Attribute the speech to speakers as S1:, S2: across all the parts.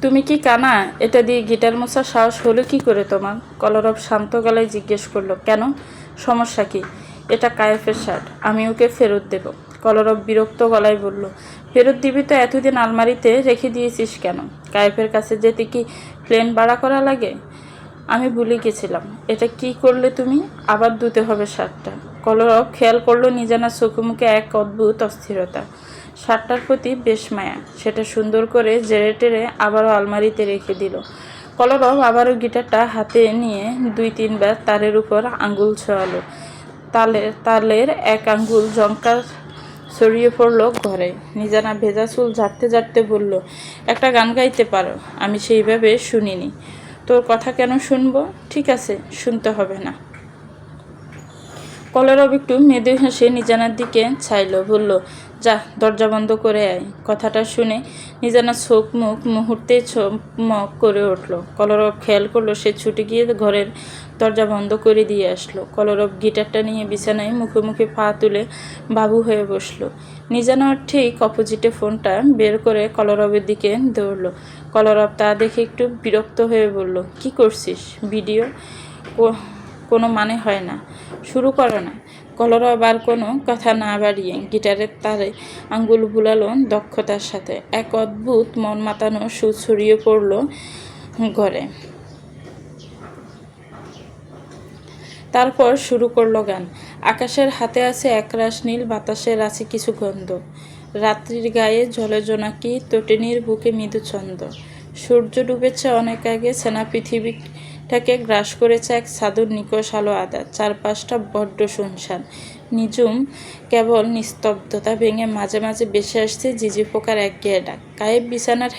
S1: তুমি কি কানা? এটা দিয়ে গিটার মোছার সাহস হলো কি করে তোমার? কলরব শান্ত গলায় জিজ্ঞেস করলো। কেন, সমস্যা কি? এটা কায়েফের শার্ট, আমি ওকে ফেরত দেব। কলরব বিরক্ত গলায় বলল, ফেরত দিবি তো এতদিন আলমারিতে রেখে দিয়েছিস কেন? কায়েফের কাছে যেতে কি প্লেন ভাড়া করা লাগে? আমি ভুলে গেছিলাম। এটা কি করলে তুমি? আবার ধুতে হবে শার্টটা। কলরব খেয়াল করলো নিজানার চোখে মুখে এক অদ্ভুত অস্থিরতা। শার্টটার প্রতি বেশ মায়া। সেটা সুন্দর করে জেরে টেরে আবারও আলমারিতে রেখে দিল। কলরব আবারও গিটারটা হাতে নিয়ে 2-3 বার তারের উপর আঙ্গুল ছোঁয়ালো। তালের এক আঙ্গুল জঙ্কার ছড়িয়ে পড়ল ঘরে। নিজানা ভেজা চুল ঝাড়তে ঝাড়তে বলল, একটা গান গাইতে পারো? আমি সেইভাবে শুনিনি। তোর কথা কেন শুনবো? ঠিক আছে, শুনতে হবে না। কলরব একটু মৃদু হেসে নিজানার দিকে চাইল, বলল, যা দরজা বন্ধ করে আয়। কথাটা শুনে নিজানার চোখ মুখ মুহূর্তে চমক করে উঠল। কলরব খেয়াল করলো সে ছুটে গিয়ে ঘরের দরজা বন্ধ করে দিয়ে আসলো। কলরব গিটারটা নিয়ে বিছানায় মুখে মুখে পা তুলে বাবু হয়ে বসলো। নিজানার ঠিক অপোজিটে ফোনটা বের করে কলরবের দিকে দৌড়ল। কলরব তা দেখে একটু বিরক্ত হয়ে বলল, কি করছিস? ভিডিও? কোনো মানে হয় না, শুরু করো না। কলরব আর কোনো কথা না বাড়িয়ে গিটারের তারে আঙ্গুল বুলালো দক্ষতার সাথে। এক অদ্ভুত মন মাতানো সুর ছড়িয়ে পড়ল ঘরে। তারপর শুরু করলো গান। আকাশের হাতে আছে একরাশ নীল, বাতাসের আছে কিছু গন্ধ। রাত্রির গায়ে জলে জোনাকি, তটিনীর বুকে মৃদু ছন্দ। সূর্য ডুবেছে অনেক আগে, সেনা পৃথিবীটাকে গ্রাস করেছে এক সাধুর নিকষ আলো আদা। চারপাশটা বড্ড শুনশান, নিঝুম। কেবল নিস্তব্ধতা ভেঙে মাঝে মাঝে ভেসে আসছে ঝিঝি পোকার একঘেয়ে ডাক। কায়েব বিছানার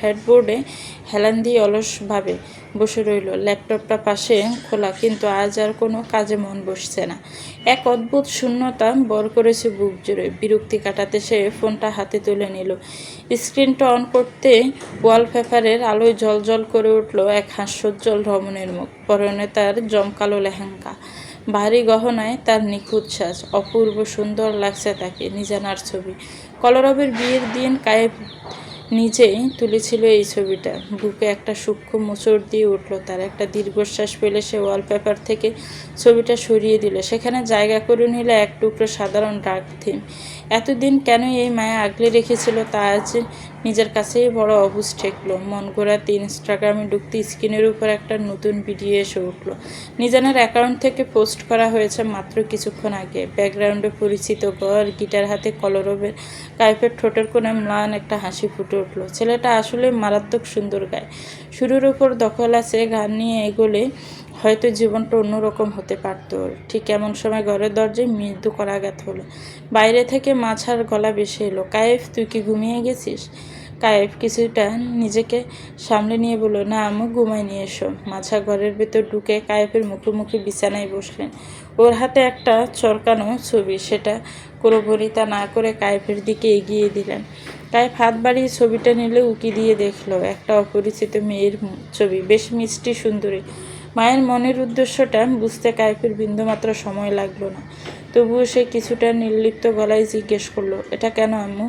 S1: হেডবোর্ডে হেলান দিয়ে অলসভাবে বসে রইল। ল্যাপটপটা পাশে খোলা, কিন্তু আজ আর কোনো কাজে মন বসছে না। এক অদ্ভুত শূন্যতা বর করেছে বুক জুড়ে। বিরক্তি কাটাতে সে ফোনটা হাতে তুলে নিল। স্ক্রিনটা অন করতে ওয়ালপেপারের আলোয় জ্বলজ্বল করে উঠল এক হাস্যোজ্জ্বল রমণীর মুখ। পরনে তার জমকালো লেহেঙ্গা, ভারী গহনায় তার নিখুঁত সাজ। অপূর্ব সুন্দর লাগছে তাকে। নিজানার ছবি। কলরবের বিয়ের দিন কায়েব নিজেই তুলেছিল এই ছবিটা। বুকে একটা সূক্ষ্ম মোচড় দিয়ে উঠল তার। একটা দীর্ঘশ্বাস পেলে সে ওয়ালপেপার থেকে ছবিটা সরিয়ে দিল। সেখানে জায়গা করে নিল এক টুকরো সাধারণ ডার্ক থিম। এতদিন কেন এই মায়া আগলে রেখেছিল তা আজ নিজের কাছেই বড় অবুঝ ঠেকল। মন গড়াতে ইনস্টাগ্রামে ঢুকতে স্ক্রিনের উপর একটা নতুন ভিডিও এসে উঠল। নিজানের অ্যাকাউন্ট থেকে পোস্ট করা হয়েছে মাত্র কিছুক্ষণ আগে। ব্যাকগ্রাউন্ডে পরিচিত ঘর, গিটার হাতে কলরবের। কায়েফের ঠোঁটের কোণে ম্লান একটা হাসি ফুটে উঠল। ছেলেটা আসলে মারাত্মক সুন্দর গায়। সুরের উপর দখল আছে। গান নিয়ে এগোলে হয়তো জীবনটা অন্যরকম হতে পারত। ঠিক এমন সময় ঘরের দরজায় মৃদু করাঘাত হলো। বাইরে থেকে মাছার গলা ভেসে এলো, কায়েফ, তুই কি ঘুমিয়ে গেছিস? কায়েফ কিছুটা নিজেকে সামলে নিয়ে বলল, না আম্মু, ঘুমাই নিয়ে এসো। মাছা ঘরের ভেতর ঢুকে কায়েফের মুখোমুখি বিছানায় বসলেন। ওর হাতে একটা চরকানো ছবি। সেটা কোনো ভরিতা না করে কায়েফের দিকে এগিয়ে দিলেন। কায়েফ হাত বাড়িয়ে ছবিটা নিলে উকি দিয়ে দেখল একটা অপরিচিত মেয়ের ছবি, বেশ মিষ্টি সুন্দরী। মায়ের মনের উদ্দেশ্যটা বুঝতে কায়েফের বিন্দুমাত্র সময় লাগলো না। তবুও সে কিছুটা নির্লিপ্ত গলায় জিজ্ঞেস করলো, এটা কেন আম্মু?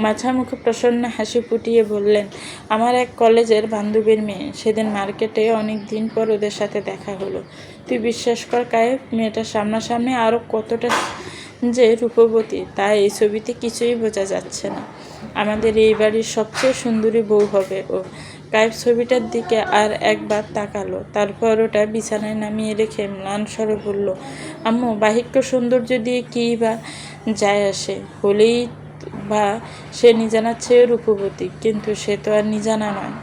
S1: মাঝা মুখে প্রসন্ন হাসি ফুটিয়ে বললেন, আমার এক কলেজের বান্ধবীর মেয়ে। সেদিন মার্কেটে অনেক দিন পর ওদের সাথে দেখা হলো। তুই বিশ্বাস কর কায়েফ, মেয়েটার সামনাসামনি আরও কতটা যে রূপবতী তা এই ছবিতে কিছুই বোঝা যাচ্ছে না। আমাদের এই বাড়ির সবচেয়ে সুন্দরী বউ হবে ও। কায়েব ছবিটার দিকে আর একবার তাকালো, তারপর ওটা বিছানায় নামিয়ে রেখে ম্লান স্বরে বলল, আম্মু, বাহিক্য সৌন্দর্য দিয়ে কী বা যায় আসে? হলেই বা সে নিজানার চেয়ে রূপবতী, কিন্তু সে তো আর নিজানা নয়।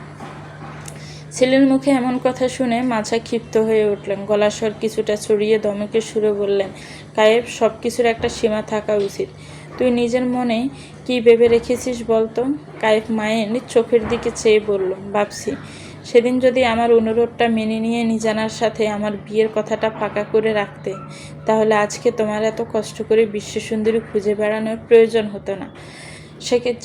S1: ছেলের মুখে এমন কথা শুনে মাছা ক্ষিপ্ত হয়ে উঠলেন। গলার স্বর কিছুটা ছড়িয়ে দমকে সুরে বললেন, কায়েব, সব কিছুর একটা সীমা থাকা উচিত। তুই নিজের মনে কি ভেবে রেখেছিস বলতো? কায়েব মায়ের চোখের দিকে চেয়ে বলল, ভাবছি সেদিন যদি আমার অনুরোধটা মেনে নিয়ে নিজানার সাথে আমার বিয়ের কথাটা পাকা করে রাখতে, তাহলে আজকে তোমার এত কষ্ট করে বিশ্বসুন্দরী খুঁজে বেড়ানোর প্রয়োজন হতো না।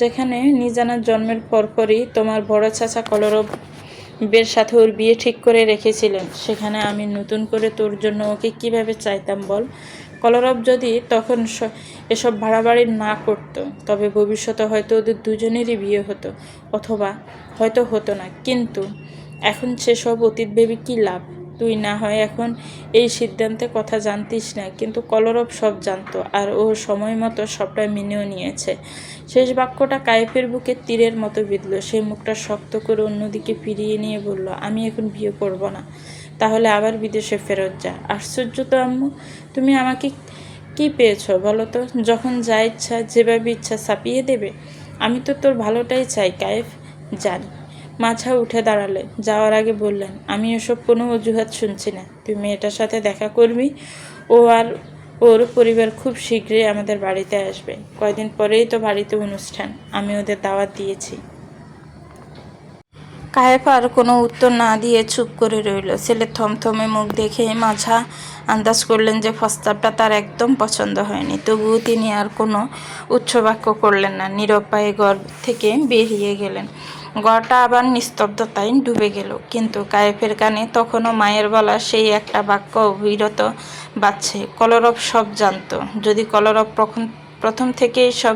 S1: যেখানে নিজানার জন্মের পরপরই তোমার বড় চাচা কলরবের সাথে ওর বিয়ে ঠিক করে রেখেছিলেন, সেখানে আমি নতুন করে তোর জন্য ওকে কিভাবে চাইতাম বল? কলরব যদি তখন এসব বাড়াবাড়ি না করতো তবে ভবিষ্যতে হয়তো ওদের দুজনেরই বিয়ে হতো, অথবা হয়তো হতো না। কিন্তু এখন সেসব অতীত ভেবে কী লাভ? তুই না হয় এখন এই সিদ্ধান্তে কথা জানতিস না, কিন্তু কলরব সব জানতো, আর ও সময় মতো সবটা মেনেও নিয়েছে। শেষ বাক্যটা কায়েফের বুকে তীরের মতো বিঁধল। সে মুখটা শক্ত করে অন্যদিকে ফিরিয়ে নিয়ে বলল, আমি এখন বিয়ে করব না। তাহলে আবার বিদেশে ফেরত যা। আশ্চর্য তো আম্মু, তুমি আমাকে কি পেয়েছ বলো তো? যখন যা ইচ্ছা যেভাবে ইচ্ছা ছাপিয়ে দেবে। আমি তো তোর ভালোটাই চাই কায়েফ, জানি। মাঝা উঠে দাঁড়ালে, যাওয়ার আগে বললেন, আমি এসব কোনো অজুহাত শুনছি না। তুই মেয়েটার সাথে দেখা করবি। ও আর ওর পরিবার খুব শীঘ্রই আমাদের বাড়িতে আসবে। কয়দিন পরেই তো বাড়িতে অনুষ্ঠান, আমি ওদের দাওয়াত দিয়েছি। কায়েফ আর কোনো উত্তর না দিয়ে চুপ করে রইল। ছেলের থমথমে মুখ দেখে মাঝা আন্দাজ করলেন যে প্রস্তাবটা তার একদম পছন্দ হয়নি। তবুও তিনি আর কোনো উচ্চবাক্য করলেন না। নীরব পায়ে ঘর থেকে বেরিয়ে গেলেন। ঘরটা আবার নিস্তব্ধতায় ডুবে গেল। কিন্তু কায়েফের কানে তখনও মায়ের বলা সেই একটা বাক্য অবিরত বাজছে, কলরব সব জানতো। যদি কলরব প্রথম থেকেই সব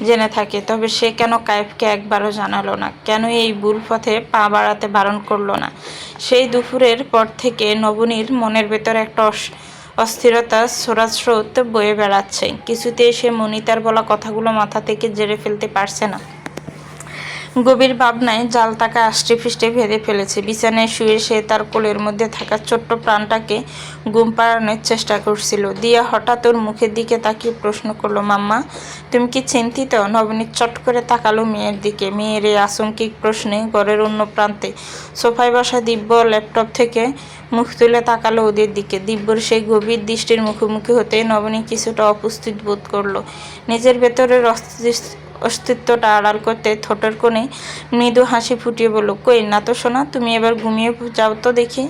S1: জেনে থাকে, তবে সে কেন কায়েফকে একবারও জানালো না? কেন এই ভুল পথে পা বাড়াতে বারণ করলো না? সেই দুপুরের পর থেকে নবনীর মনের ভেতর একটা অস্থিরতা স্রোত বয়ে বেড়াচ্ছে। কিছুতেই সে মনিতার বলা কথাগুলো মাথা থেকে ঝেড়ে ফেলতে পারছে না। গভীর ভাবনায় জাল তাকে আষ্টে ফিষ্টে ভেদে ফেলেছে। বিছানায় শুয়ে সে তার কোলের মধ্যে থাকা ছোট্ট প্রাণটাকে ঘুম পাড়ানোর চেষ্টা করছিল। দিয়া হঠাৎ ওর মুখের দিকে তাকিয়ে প্রশ্ন করলো, মাম্মা, তুমি কি চিন্তিত? নবনীত চট করে তাকালো মেয়ের দিকে। মেয়ের এই আশঙ্কিক প্রশ্নে ঘরের অন্য প্রান্তে সোফায় বসা দিব্য ল্যাপটপ থেকে মুখ তুলে তাকালো ওদের দিকে। দিব্যর সেই গভীর দৃষ্টির মুখোমুখি হতে নবনী কিছুটা অপুষ্টিত বোধ করলো। নিজের ভেতরের অস্তিত্বটা আড়াল করতে ঠোঁটের কোণে মৃদু হাসি ফুটিয়ে বলল, কই না তো সোনা, তুমি এবার ঘুমিয়ে যাও তো দেখি।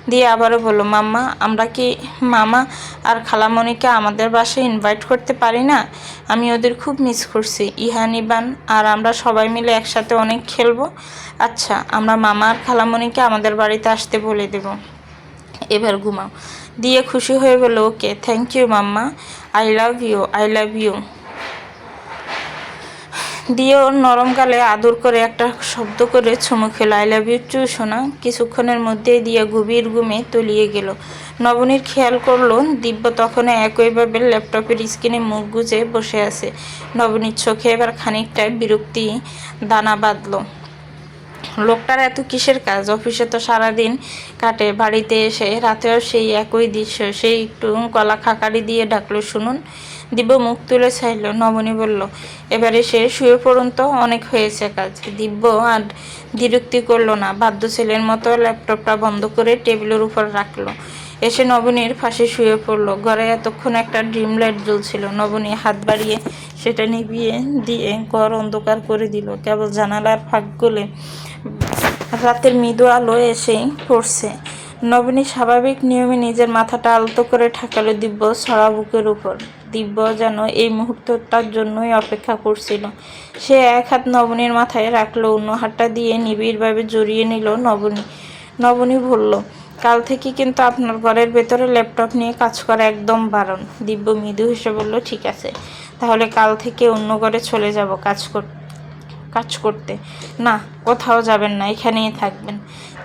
S1: দিয়ে আবারও বলল, মাম্মা, আমরা কি মামা আর খালামণিকে আমাদের বাসায় ইনভাইট করতে পারি না? আমি ওদের খুব মিস করছি। ইহান, ইবান আর আমরা সবাই মিলে একসাথে অনেক খেলবো। আচ্ছা, আমরা মামা আর খালামণিকে আমাদের বাড়িতে আসতে বলে দেব। এবার ঘুমাও। দিয়ে খুশি হয়ে বলল, okay, thank you mamma, I love you, I love you. দিয়ে ওর নরম গালে আদর করে একটা শব্দ করে চুমু খেলো, আই লাভ ইউ টু সোনা। কিছুক্ষণের মধ্যেই দিয়ে গভীর ঘুমে তলিয়ে গেল। নবনীর খেয়াল করলো দিব্য তখনও একইভাবে ল্যাপটপের স্ক্রিনে মুখ গুজে বসে আছে। নবনীর চোখে এবার খানিকটা বিরক্তি দানা বাঁধল। লোকটার এত কিসের কাজ? অফিসে তো সারাদিন কাটে, বাড়িতে এসে রাতেও সেই একই দৃশ্য। সেই একটু গলা খাকারি দিয়ে ডাকলো, শুনুন। দিব্য মুখ তুলে চাইল। নবনী বলল, এবারে সে শুয়ে পড়ুন তো, অনেক হয়েছে কাজ। দিব্য আর বিরক্তি করলো না, বাধ্য ছেলের মতো ল্যাপটপটা বন্ধ করে টেবিলের উপর রাখলো। এসে নবনীর পাশে শুয়ে পড়লো। ঘরে এতক্ষণ একটা ড্রিম লাইট জ্বলছিল। নবনী হাত বাড়িয়ে সেটা নিভিয়ে দিয়ে ঘর অন্ধকার করে দিল। কেবল জানালার ফাঁক গলে রাতের মৃদু আলো এসে পড়ছে। নবনী স্বাভাবিক নিয়মে নিজের মাথাটা আলতো করে ঠাকালো দিব্য ছড়া বুকের উপর। দিব্য যেন এই মুহূর্তটার জন্যই অপেক্ষা করছিল। সে এক হাত নবনীর মাথায় রাখলো, অন্য হাতটা দিয়ে নিবিড়ভাবে জড়িয়ে নিল নবনী। নবনী বলল, কাল থেকে কিন্তু আপনার ঘরের ভেতরে ল্যাপটপ নিয়ে কাজ করা একদম বারণ। দিব্য মৃদু হেসে বলল, ঠিক আছে, তাহলে কাল থেকে অন্য ঘরে চলে যাব কাজ করতে। না, কোথাও যাবেন না, এখানেই থাকবেন।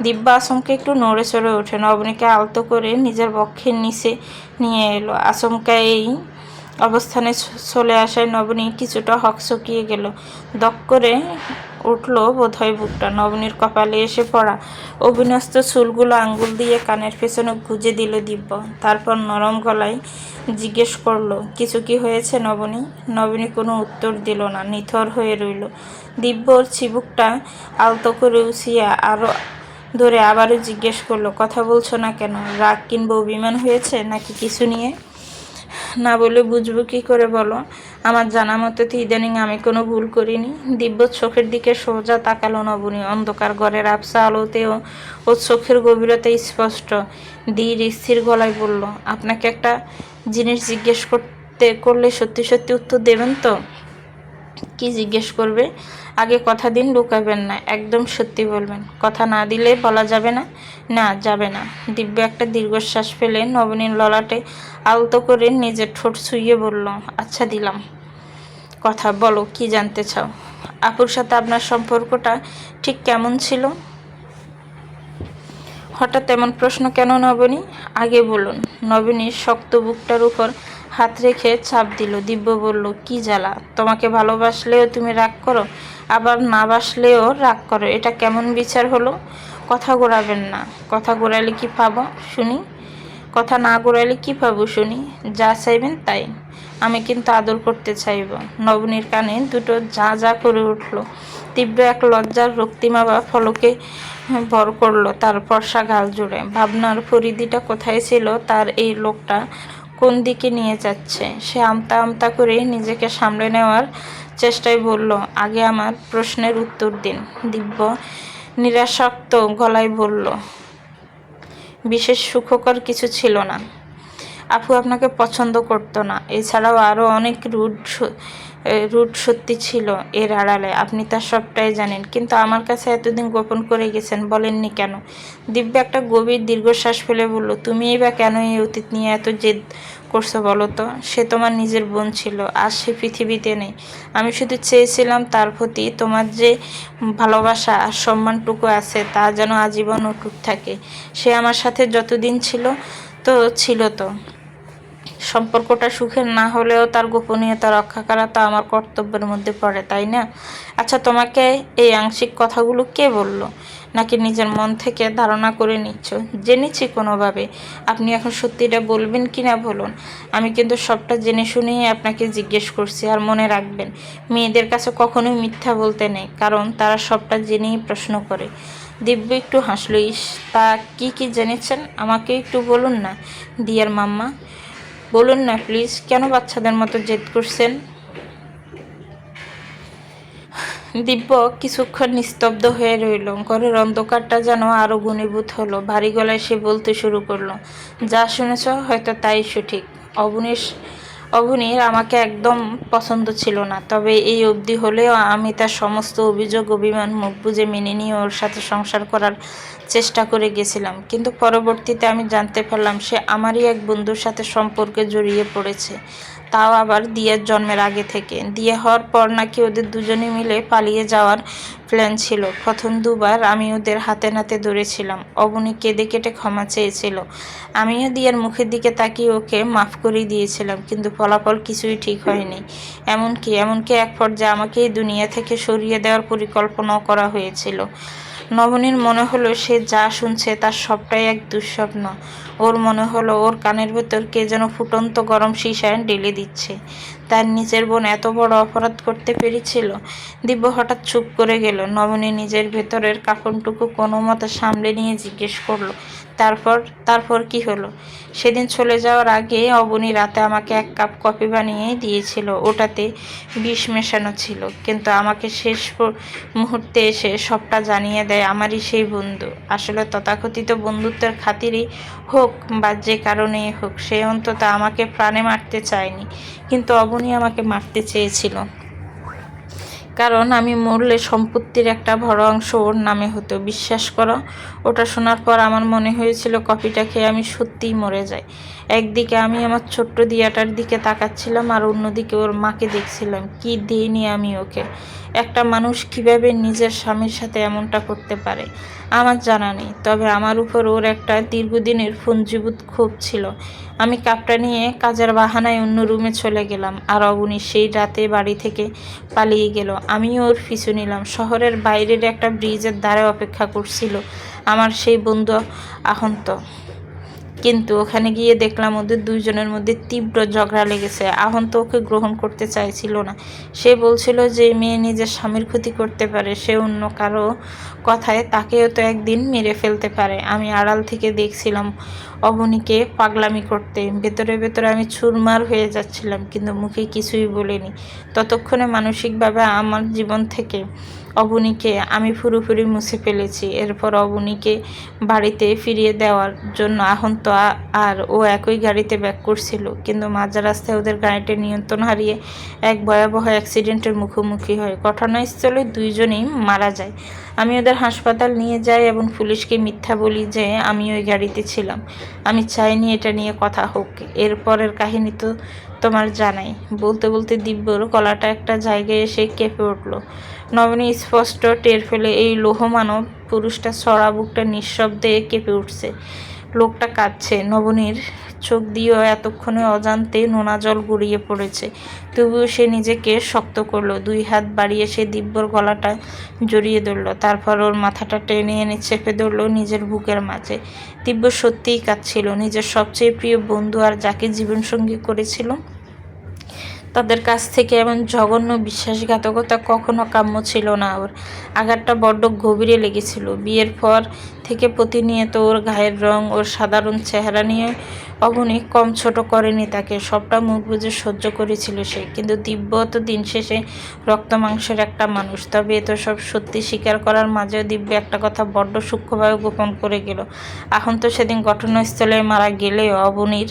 S1: দিব্যা আচমকে একটু নড়ে চড়ে ওঠে। নবনীকে আলতো করে নিজের বক্ষের নিচে নিয়ে এলো। আচমকা এই অবস্থানে চলে আসায় নবনী কিছুটা হকচকিয়ে গেল। দক করে উঠল বোধহয় বুকটা। নবনীর কপালে এসে পড়া অবিন্যস্ত চুলগুলো আঙ্গুল দিয়ে কানের পেছনে গুঁজে দিল দিব্য। তারপর নরম গলায় জিজ্ঞেস করলো, কিছু কি হয়েছে নবনী? নবনী কোনো উত্তর দিল না, নিথর হয়ে রইল। দিব্যর চিবুকটা আলতো করে উছিয়ে আরও ধরে আবারও জিজ্ঞেস করলো, কথা বলছো না কেন? রাগ কিংবা অভিমান হয়েছে নাকি কিছু নিয়ে? না বলে বুঝবো কি করে বলো? আমার জানা মতে তো ইদানিং আমি কোনো ভুল করিনি। দিব্য চোখের দিকে সোজা তাকালো নবনী। অন্ধকার ঘরের আবছা আলোতেও ওর চোখের গভীরতা স্পষ্ট। ধীর স্থির গলায় বলল, আপনাকে একটা জিনিস জিজ্ঞেস করলে সত্যি সত্যি উত্তর দেবেন তো? কি জিজ্ঞেস করবে? আগে কথা দিন, লুকাবেন না, একদম সত্যি বলবেন। কথা না দিলে বলা যাবে না? না, যাবে না। দিব্য একটা দীর্ঘশ্বাস ফেলে নবনীর ললাটে আলতো করে নিজের ঠোঁট ছুঁয়ে বলল, আচ্ছা দিলাম কথা, বলো কি জানতে চাও? আপুর সাথে আপনার সম্পর্কটা ঠিক কেমন ছিল? হঠাৎ এমন প্রশ্ন কেন নবনী? আগে বলুন। নবনীর শক্ত বুকটার উপর হাত রেখে চাপ দিল। দিব্য বলল, কি জ্বালা, তোমাকে ভালোবাসলেও তুমি রাগ করো, আবার না বাসলেও রাগ করো, এটা কেমন বিচার হলো? কথা ঘোরাবেন না। কথা ঘোরালে কি পাবো শুনি? কথা না ঘোরালে কি পাবো শুনি? যা চাইবেন তাই। আমি কিন্তু আদর করতে চাইব। নবনীর কানে দুটো যা যা করে উঠল। তীব্র এক লজ্জার রক্তিমা বা ফলকে ভর করলো তার ফর্সা গাল জুড়ে। ভাবনার পরিধিটা কোথায় ছিল তার? এই লোকটা কোন দিকে নিয়ে যাচ্ছে? সে আমতা আমতা করে নিজেকে সামলে নেওয়ার চেষ্টায় বলল, আগে আমার প্রশ্নের উত্তর দিন। দিব্য নিরাসক্ত গলায় বলল, বিশেষ সুখকর কিছু ছিল না। আপু আপনাকে পছন্দ করতো না, এছাড়াও আরও অনেক রুট সত্যি ছিল এর আড়ালে, আপনি তার সবটাই জানেন, কিন্তু আমার কাছে এতদিন গোপন করে গেছেন, বলেননি কেন? দিব্য একটা গভীর দীর্ঘশ্বাস ফেলে বলল, তুমিই বা কেন এই অতীত নিয়ে এত জেদ করছো বলো তো? সে তোমার নিজের বোন ছিল, আজ সে পৃথিবীতে নেই। আমি শুধু চেয়েছিলাম তার প্রতি তোমার যে ভালোবাসা আর সম্মানটুকু আছে তা যেন আজীবন অটুট থাকে। সে আমার সাথে যতদিন ছিল তো সম্পর্কটা সুখের না হলেও তার গোপনীয়তা রক্ষা করা তো আমার কর্তব্যের মধ্যে পড়ে, তাই না? আচ্ছা, তোমাকে এই আংশিক কথাগুলো কে বলল? নাকি নিজের মন থেকে ধারণা করে নিচ্ছ? জেনেছি কোনোভাবে। আপনি এখন সত্যিটা বলবেন কি না বলুন। আমি কিন্তু সবটা জেনে শুনেই আপনাকে জিজ্ঞেস করছি। আর মনে রাখবেন, মেয়েদের কাছে কখনোই মিথ্যা বলতে নেই, কারণ তারা সবটা জেনেই প্রশ্ন করে। দিব্য একটু হাসলো। ইস, তা কি কি জেনেছেন আমাকে একটু বলুন না দিয়ার মাম্মা। বলুন না প্লিজ, কেন বাচ্চাদের মতো জেদ করছেন? দিব্য কিছুক্ষণ নিস্তব্ধ হয়ে রইল। ঘরের অন্ধকারটা যেন আরো ঘনীভূত হলো। ভারী গলায় সে বলতে শুরু করলো, যা শুনেছ হয়তো তাই সঠিক। অবনীর আমাকে একদম পছন্দ ছিল না, তবে এই অবধি হলেও আমি তার সমস্ত অভিযোগ অভিমান মুখ বুজে মেনে নিয়ে ওর সাথে সংসার করার চেষ্টা করে গেছিলাম। কিন্তু পরবর্তীতে আমি জানতে পারলাম সে আমারই এক বন্ধুর সাথে সম্পর্কে জড়িয়ে পড়েছে, তাও আবার দিয়ার জন্মের আগে থেকে। দিয়ে হওয়ার পর নাকি ওদের দুজনে মিলে পালিয়ে যাওয়ার প্ল্যান ছিল। প্রথম দুবার আমি ওদের হাতে নাতে ধরেছিলাম। অবনী কেঁদে কেটে ক্ষমা চেয়েছিল, আমিও দিয়ার মুখের দিকে তাকিয়ে ওকে মাফ করে দিয়েছিলাম, কিন্তু ফলাফল কিছুই ঠিক হয়নি। এমনকি এক পর্যায়ে আমাকে এই দুনিয়া থেকে সরিয়ে দেওয়ার পরিকল্পনাও করা হয়েছিল। নবনীর মনে হলো সে যা শুনছে তার সবটাই এক দুঃস্বপ্ন। ওর মনে হলো ওর কানের ভেতর কে যেন ফুটন্ত গরম সীসায় ঢেলে দিচ্ছে। তার নিজের বোন এত বড় অপরাধ করতে পেরেছিল? দিব্য হঠাৎ চুপ করে গেল। নবনী নিজের ভেতরের কাফনটুকু কোনো মতে সামলে নিয়ে জিজ্ঞেস করলো, তারপর কি হলো? সেদিন চলে যাওয়ার আগে অবনী রাতে আমাকে এক কাপ কফি বানিয়ে দিয়েছিল। ওটাতে বিষ মেশানো ছিল, কিন্তু আমাকে শেষ মুহূর্তে এসে সবটা জানিয়ে দেয় আমারই সেই বন্ধু। আসলে তথাকথিত বন্ধুত্বের খাতিরই হোক বা যে কারণেই হোক, সে অন্তত আমাকে প্রাণে মারতে চায়নি, কিন্তু অবনী আমাকে মারতে চেয়েছিল। কারণ আমি মরলে সম্পত্তির একটা বড় অংশ ওর নামে হতো। বিশ্বাস করো, ওটা শোনার পর আমার মনে হয়েছিল কফিটা খেয়ে আমি সত্যিই মরে যাই। একদিকে আমি আমার ছোট্ট দিয়াটার দিকে তাকাচ্ছিলাম, আর অন্যদিকে ওর মাকে দেখছিলাম। কি দিইনি আমি ওকে! একটা মানুষ কিভাবে নিজের স্বামীর সাথে এমনটা করতে পারে আমার জানা নেই, তবে আমার উপর ওর একটা দীর্ঘদিনের পুঞ্জীভূত ক্ষোভ ছিল। আমি কাপটা নিয়ে কাজের বাহানায় অন্য রুমে চলে গেলাম, আর অবনী সেই রাতে বাড়ি থেকে পালিয়ে গেল। আমিও ওর পিছু নিলাম। শহরের বাইরের একটা ব্রিজের ধারে অপেক্ষা করছিল আমার সেই বন্ধু আহন্ত। কিন্তু ওখানে গিয়ে দেখলাম ওদের দুইজনের মধ্যে তীব্র ঝগড়া লেগেছে। আহন্ত ওকে গ্রহণ করতে চাইছিল না। সে বলছিল যে মেয়ে নিজের স্বামীর ক্ষতি করতে পারে, সে অন্য কারো কথায় তাকেও তো একদিন মেরে ফেলতে পারে। আমি আড়াল থেকে দেখছিলাম অবনীকে পাগলামি করতে। ভেতরে ভেতরে আমি চুরমার হয়ে যাচ্ছিলাম, কিন্তু মুখে কিছুই বলিনি। ততক্ষণে মানসিকভাবে আমার জীবন থেকে অবনীকে আমি পুরোপুরি মুছে ফেলেছি। এরপর অবনীকে বাড়িতে ফিরিয়ে দেওয়ার জন্য আহন্ত আর ও একই গাড়িতে ব্যাক করছিল, কিন্তু মাঝ রাস্তায় ওদের গাড়িটা নিয়ন্ত্রণ হারিয়ে এক ভয়াবহ অ্যাক্সিডেন্টের মুখোমুখি হয়। ঘটনাস্থলে দুইজনেই মারা যায়। আমি ওদের হাসপাতাল নিয়ে যাই এবং পুলিশকে মিথ্যা বলি যে আমি ওই গাড়িতে ছিলাম। আমি চাইনি এটা নিয়ে কথা হোক। এরপরের কাহিনী তো তোমার জানাই। বলতে বলতে দিব্যর গলাটা একটা জায়গায় এসে কেঁপে উঠল। নবনী স্পষ্ট টের ফেলে এই লৌহমানব পুরুষটা ছড়া বুকটা নিঃশব্দে কেঁপে উঠছে। লোকটা কাঁদছে। নবনীর চোখ দিয়েও এতক্ষণে অজান্তে নোনা জল গড়িয়ে পড়েছে। তবুও সে নিজেকে শক্ত করলো। দুই হাত বাড়িয়ে সে দিব্যর গলাটা জড়িয়ে ধরল। তারপর ওর মাথাটা টেনে এনে চেপে ধরল নিজের বুকের মাঝে। দিব্য সত্যিই কাঁদছিল। নিজের সবচেয়ে প্রিয় বন্ধু আর যাকে জীবনসঙ্গী করেছিল, তাদের কাছ থেকে এমন জঘন্য বিশ্বাসঘাতকতা কখনো কাম্য ছিল না ওর। আঘাতটা বড্ড গভীরে লেগেছিল। বিয়ের পর থেকে প্রতিনিয়ত ওর গায়ের রং, ওর সাধারণ চেহারা নিয়ে অবনী কম ছোট করেনি তাকে। সবটা মুখ বুজে সহ্য করেছিল সে। কিন্তু দিব্য তো দিন শেষে রক্ত মাংসের একটা মানুষ। তবে এত সব সত্যি স্বীকার করার মাঝেও দিব্য একটা কথা বড্ড সূক্ষ্মভাবে গোপন করে গেল। এখন তো সেদিন ঘটনাস্থলে মারা গেলেও অবনীর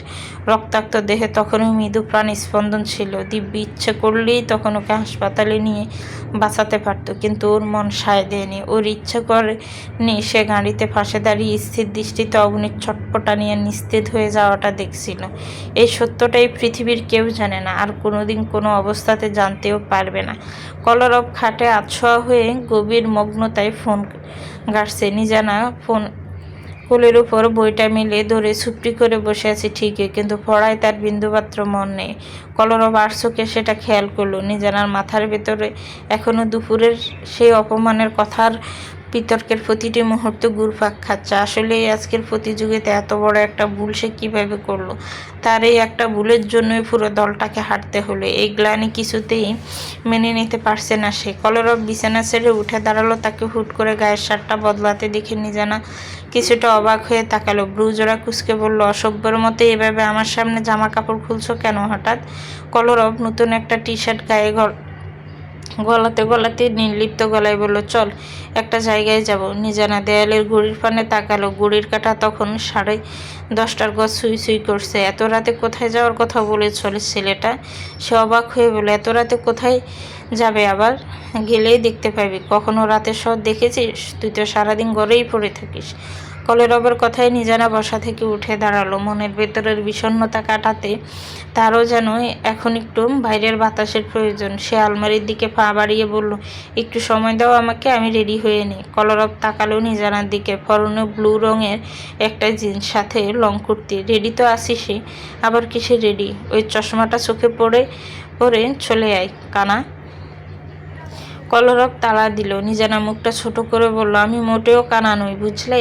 S1: রক্তাক্ত দেহে তখনও মৃদু প্রাণ স্পন্দন ছিল। দিব্য ইচ্ছে করলেই তখন ওকে হাসপাতালে নিয়ে বাঁচাতে পারত, কিন্তু ওর মন সায় দেয়নি। ওর ইচ্ছে করেনি। সে গাড়িতে পাশে দাঁড়িয়ে স্থির দৃষ্টিতে অবনীর ছটপটা নিয়ে নিস্তেজ হয়ে যাওয়াটা দেখছিল। এই সত্যটাই পৃথিবীর কেউ জানে না, আর কোনোদিন কোনো অবস্থাতে জানতেও পারবে না। কলরব খাটে আছোয়া হয়ে গভীর মগ্নতায় ফোন ঘাঁটছে। নিজানা ফোন কোলের উপর বইটা মেলে ধরে চুপটি করে বসে আছে ঠিকই, কিন্তু পড়ায় তার বিন্দুমাত্র মন নেই। কলরব আর চোখে সেটা খেয়াল করলো। নিজানার মাথার ভেতরে এখনো দুপুরের সেই অপমানের কথার বিতর্কের প্রতিটি মুহূর্ত ঘুরপাক খাচ্ছে। আসলে এই আজকের প্রতিযোগিতা এত বড় একটা ভুল সে কিভাবে করলো? তার এই একটা ভুলের জন্যই পুরো দলটাকে হারতে হলো। এই গ্লানি কিছুতেই মেনে নিতে পারছে না সে। কলরব বিছানা ছেড়ে উঠে দাঁড়ালো। তাকে হুট করে গায়ের শার্টটা বদলাতে দেখে নিজানা কিছুটা অবাক হয়ে তাকালো। ব্রুজোড়া কুঁচকে বলল, অসভ্যের মতো এভাবে আমার সামনে জামা কাপড় খুলছো কেন হঠাৎ? কলরব নতুন একটা টি শার্ট গায়ে গলাতে গলাতে নির্লিপ্ত গলায় বলল, চল একটা জায়গায় যাব। নিজানা দেয়ালের ঘড়ির পানে তাকালো। ঘড়ির কাঁটা তখন 10:30 গজ সুই সুই করছে। এত রাতে কোথায় যাওয়ার কথা বলে চলে ছেলেটা? সে অবাক হয়ে বলে, এত রাতে কোথায় যাবে আবার? গেলেই দেখতে পাবি। কখনো রাতের শহর দেখেছিস? তুই তো সারাদিন ঘরেই পড়ে থাকিস। কলরবের কথায় নিজানা বসা থেকে উঠে দাঁড়ালো। মনের ভেতরের বিষণ্ণতা কাটাতে তারও যেন এখন একটু বাইরের বাতাসের প্রয়োজন। সে আলমারির দিকে পা বাড়িয়ে বলল, একটু সময় দাও আমাকে, আমি রেডি হয়ে নিই। কলরব তাকালো নিজানার দিকে। পরনে ব্লু রঙের একটা জিন্স, সাথে লং কুর্তি। রেডি তো আসিসই, আবার কিসে রেডি? ওই চশমাটা চোখে পড়ে চলে আয় কানা। কলরব তাড়া দিল। নিজানা মুখটা ছোট করে বলল, আমি মোটেও কানা নই বুঝলে।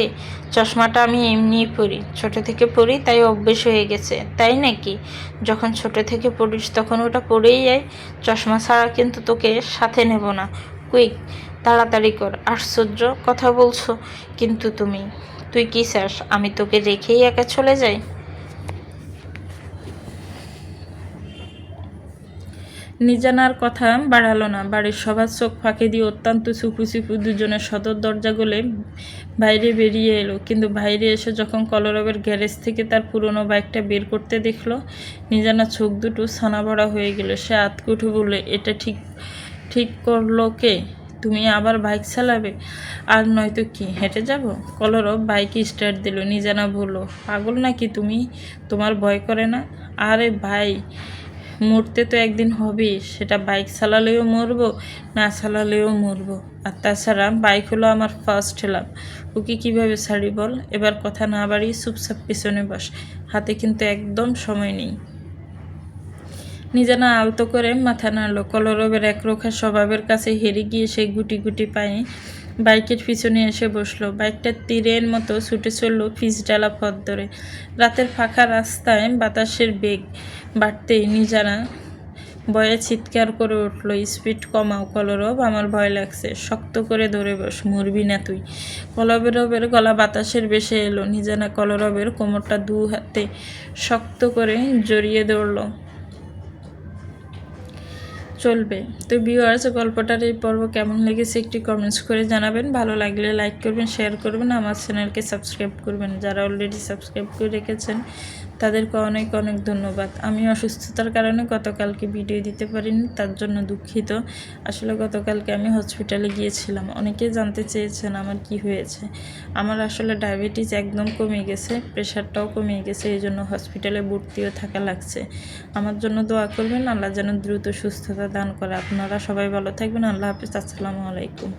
S1: চশমাটা আমি এমনিই পরি, ছোট থেকে পরি, তাই অভ্যেস হয়ে গেছে। তাই নাকি? যখন ছোট থেকে পড়িস তখন ওটা পরেই যায়। চশমা ছাড়া কিন্তু তোকে সাথে নেব না। কুইক, তাড়াতাড়ি কর। আশ্চর্য কথা বলছো কিন্তু তুই কি চাস আমি তোকে রেখেই একা চলে যাই? নিজানার কথা বাড়ালো না। বাড়ির সবার চোখ ফাঁকি দিয়ে অত্যন্ত চুপু চুপু দুজনের সদর দরজা গলে বাইরে বেরিয়ে এলো। কিন্তু বাইরে এসে যখন কলরবের গ্যারেজ থেকে তার পুরনো বাইকটা বের করতে দেখলো, নিজানা চোখ দুটো ছানা ভরা হয়ে গেল। সে আতকে উঠে বলল, এটা ঠিক করলো কে? তুমি আবার বাইক চালাবে? আর নয়তো কি, হেঁটে যাব? কলরব বাইকে স্টার্ট দিল। নিজানা বলল, পাগল নাকি তুমি? তোমার ভয় করে না? আরে ভাই, মরতে তো একদিন হবেই। সেটা বাইক চালালেও মরবো, না চালালেও মরবো। আর তাছাড়া বাইক হলো আমার ফার্স্ট লাভ। ওকে কীভাবে ছাড়ি বল? এবার কথা না বাড়িয়ে চুপচাপ পেছনে বস। হাতে কিন্তু একদম সময় নেই। নিজানা আলতো করে মাথা নাড়ল। কলরবের একরোখা স্বভাবের কাছে হেরে গিয়ে সে গুটি গুটি পায়ে বাইকের পিছনে এসে বসলো। বাইকটা তীরের মতো ছুটে চলল পিচঢালা পথ ধরে। রাতের ফাঁকা রাস্তায় বাতাসের বেগ বাড়তেই নিজানা ভয়ে চিৎকার করে উঠল, স্পিড কমাও কলরব, আমার ভয় লাগছে। শক্ত করে ধরে বস, মরবি না তুই। কলরবের গলা বাতাসের বেশে এলো, নিজানা কলরবের কোমরটা দু হাতে শক্ত করে জড়িয়ে ধরল। চলবে। তো ভিউয়ার্স, গল্পটার এই পর্ব কেমন লেগেছে একটি কমেন্টস করে জানাবেন। ভালো লাগলে লাইক করবেন, শেয়ার করবেন, আমার চ্যানেলকে সাবস্ক্রাইব করবেন। যারা অলরেডি সাবস্ক্রাইব করে রেখেছেন তাদেরকে অনেক অনেক ধন্যবাদ। আমি অসুস্থতার কারণে গতকালকে ভিডিও দিতে পারিনি, তার জন্য দুঃখিত। আসলে গতকালকে আমি হসপিটালে গিয়েছিলাম। অনেকেই জানতে চেয়েছেন আমার কি হয়েছে। আমার আসলে ডায়াবেটিস একদম কমে গেছে, প্রেশারটাও কমে গেছে, এই জন্য হসপিটালে ভর্তিও থাকা লাগছে। আমার জন্য দোয়া করবেন, আল্লাহ যেন দ্রুত সুস্থতা দান করে। আপনারা সবাই ভালো থাকবেন। আল্লাহ হাফিজ। আসসালামু আলাইকুম।